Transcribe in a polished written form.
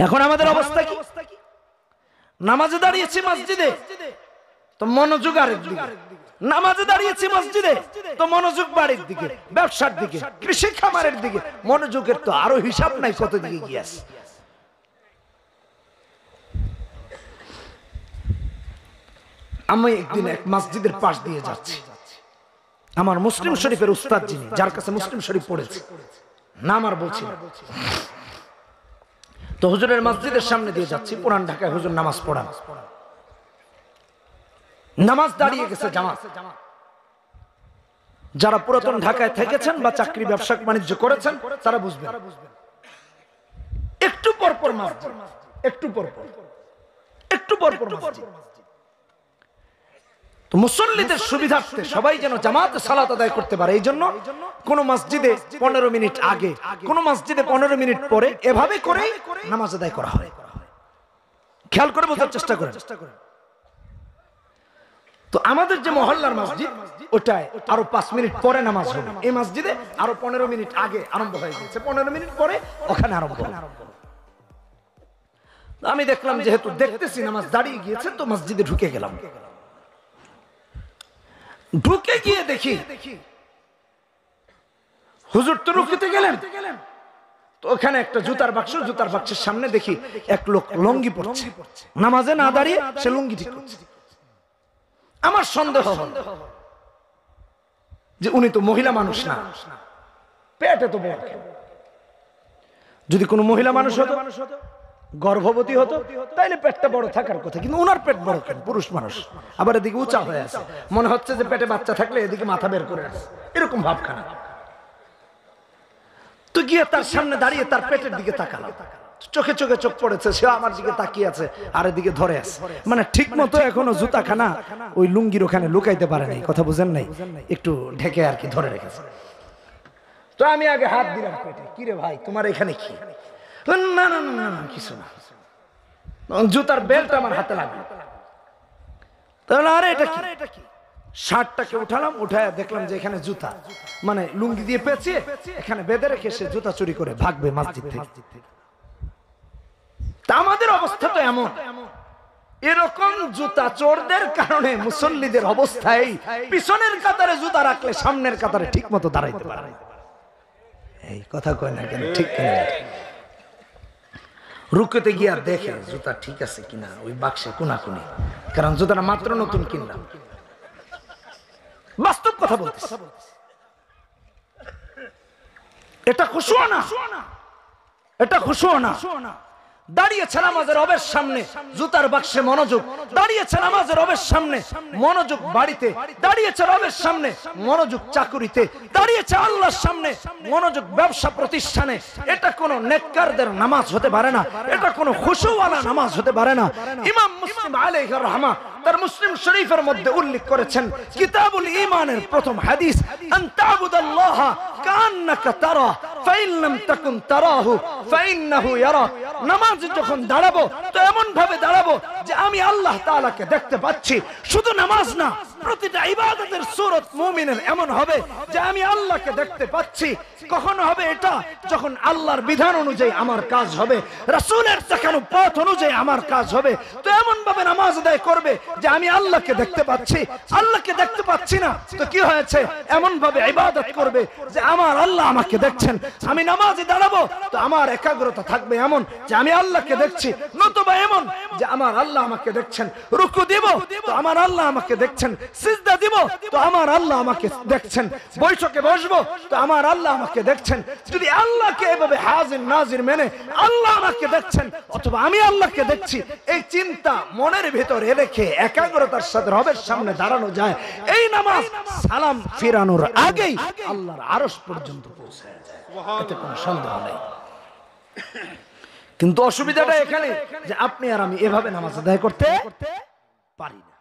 এখন আমাদের অবস্থা কি? নামাজে দাঁড়িয়েছি মসজিদে তো মনোযোগ আরেক দিকে, নামাজে দাঁড়িয়েছি মসজিদে তো মনোযোগ বাড়ির দিকে, ব্যবসার দিকে, কৃষি খামারের দিকে। মনোযোগের তো আরো হিসাব নাই কত দিকে গিয়েছে। আমি একদিন এক মসজিদের পাশ দিয়ে যাচ্ছি, আমার মুসলিম শরীফের উস্তাদ যিনি, যার কাছে মুসলিম শরীফ পড়েছে, নাম আর বলছি না, তো হুজুরের মসজিদের সামনে দিয়ে যাচ্ছি। পুরান ঢাকায় হুজুর নামাজ পড়ান, নামাজ দাঁড়িয়ে গেছে জামাত। যারা পুরাতন ঢাকায় থেকেছেন বা চাকরি ব্যবসা বাণিজ্য করেছেন তারা বুঝবেন, একটু পরপর মসজিদ, একটু পরপর মসজিদ। তো মুসল্লিদের সুবিধার্থে সবাই যেন জামাতে সালাত আদায় করতে পারে, এই জন্য কোন মসজিদে 15 মিনিট আগে, কোন মসজিদে 15 মিনিট পরে, এভাবে করে নামাজ আদায় করা হয়। খেয়াল করে বোঝার চেষ্টা করেন। তো আমাদের যে মহল্লার মসজিদ, ওটায় আরো 5 মিনিট পরে নামাজ হবে। এই মসজিদে আরো 15 মিনিট আগে আরম্ভ হয়ে গেছে, 15 মিনিট পরে ওখানে আরম্ভ হবে। আমি দেখলাম যেহেতু দেখতেছি নামাজ দাঁড়িয়ে গিয়েছে, তো মসজিদে ঢুকে গেলাম। ঢুকে গিয়ে দেখি হুজুর তো রুকুতে গেলেন, তো ওখানে একটা জুতার বাক্স, জুতার বাক্সের সামনে দেখি এক লোক লুঙ্গি পরছে, নামাজে না দাঁড়িয়ে সে লুঙ্গি ঠিক করছে। আমার সন্দেহ হল যে উনি তো মহিলা মানুষ না, পেট এত বড়। যদি কোনো মহিলা মানুষ হতো, গর্ভবতী হতো, তাইলে পেটটা বড় থাকার কথা, কিন্তু ওনার পেট বড় কেন? পুরুষ মানুষ, আবার এদিকে উঁচা হয়ে আছে, মনে হচ্ছে যে পেটে বাচ্চা থাকলে এদিকে মাথা বের করে আছে, এরকম ভাবখানা। তো গিয়ে তার সামনে দাঁড়িয়ে তার পেটের দিকে তাকালাম, চোখে চোখে চোখ পড়েছে, সে আমার দিকে তাকিয়ে আছে আর এদিকে ধরে আছে, মানে ঠিক মতো এখনো জুতাখানা ওই লুঙ্গির ওখানে লুকাইতে পারে নাই, কথা বুঝেন নাই, একটু ঢেকে আর কি ধরে রেখেছে। তো আমি আগে হাত দিলাম পেটে, কিরে ভাই তোমার এখানে কি? না না না না কিছু না। জুতার বেল্ট আমার হাতে লাগলো, তাহলে আরে এটা কি? শার্টটাকে উঠালাম, উঠায় দেখলাম যে এখানে জুতা, মানে লুঙ্গি দিয়ে পেঁচিয়ে এখানে বেঁধে রেখে সে জুতা চুরি করে ভাগবে মসজিদ থেকে। তা আমাদের অবস্থা তো এমন, এরকম জুতা চোরদের কারণে মুসল্লিদের অবস্থায় পিছনের কাতারে জুতা রাখলে সামনের কাতারে ঠিক মতো দাঁড়াইতে পারে। এই কথা কয় না কেন? ঠিক কিনা? রুকুতে গিয়া দেখে জুতা ঠিক আছে কিনা ওই বাক্সে কোনাকুনি, কারণ জুতাটা মাত্র নতুন কিনলাম। বাস্তব কথা বলতেছি, এটা খুশু না, এটা খুশু না। দাঁড়িয়েছে নামাজের রবের সামনে, জুতার বাক্সে মনোযোগ, দাঁড়িয়েছে নামাজের রবের সামনে মনোযোগ বাড়িতে, দাঁড়িয়েছে রবের সামনে মনোযোগ চাকুরিতে, দাঁড়িয়েছে আল্লাহর সামনে মনোযোগ ব্যবসা প্রতিষ্ঠানে। এটা কোন নেককারদের নামাজ হতে পারে না, এটা কোন খুশুওয়ালা নামাজ হতে পারে না। ইমাম মুসলিম আলাইহির রাহমা তার মুসলিম শরীফের মধ্যে উল্লেখ করেছেন, কিতাবুল ঈমানের প্রথম হাদিস, আন তা'বুদাল্লাহ কান্নাকা তারা ফাইন লাম তাকুন তারাহু ফাইন্নাহু ইয়ারাক। নামাজ যখন দাঁড়াবো তো এমন ভাবে দাঁড়াবো যে আমি আল্লাহ তাআলাকে দেখতে পাচ্ছি। শুধু নামাজ না, প্রতিটা ইবাদতের সূরত মুমিনের এমন হবে যে আমি আল্লাহকে দেখতে পাচ্ছি। কখন হবে এটা? যখন আল্লাহর বিধান অনুযায়ী আমার কাজ হবে, রাসূলের দেখানো পথ অনুযায়ী আমার কাজ হবে। তো এমন ভাবে নামাজ আদায় করবে যে আমি আল্লাহকে দেখতে পাচ্ছি। আল্লাহকে দেখতে পাচ্ছি না তো কি হয়েছে? এমন ভাবে ইবাদত করবে যে আমার আল্লাহ আমাকে দেখছেন। আমি নামাজে দাঁড়াবো তো আমার একাগ্রতা থাকবে এমন যে আমি আল্লাহকে দেখছি, নতুবা এমন যে আমার আল্লাহ আমাকে দেখছেন। রুকু দিব তো আমার আল্লাহ আমাকে দেখছেন, সিজদা দিব তো আমার আল্লাহ আমাকে দেখছেন, বৈঠকে বসবো তো আমার আল্লাহ আমাকে দেখছেন। যদি আল্লাহকে এভাবে হাজির নাজির মেনে আল্লাহ আমাকে দেখছেন অথবা আমি আল্লাহকে দেখছি, এই চিন্তা মনের ভিতরে রেখে একাগ্রতার সাথে রবের সামনে দাঁড়ানো যায়, এই নামাজ সালাম ফিরানোর আগেই আল্লাহর আরশ পর্যন্ত পৌঁছে যায়, এতে কোনো সন্দেহ নেই। কিন্তু অসুবিধাটা এখানে যে আপনি আর আমি এভাবে নামাজ আদায় করতে পারি না।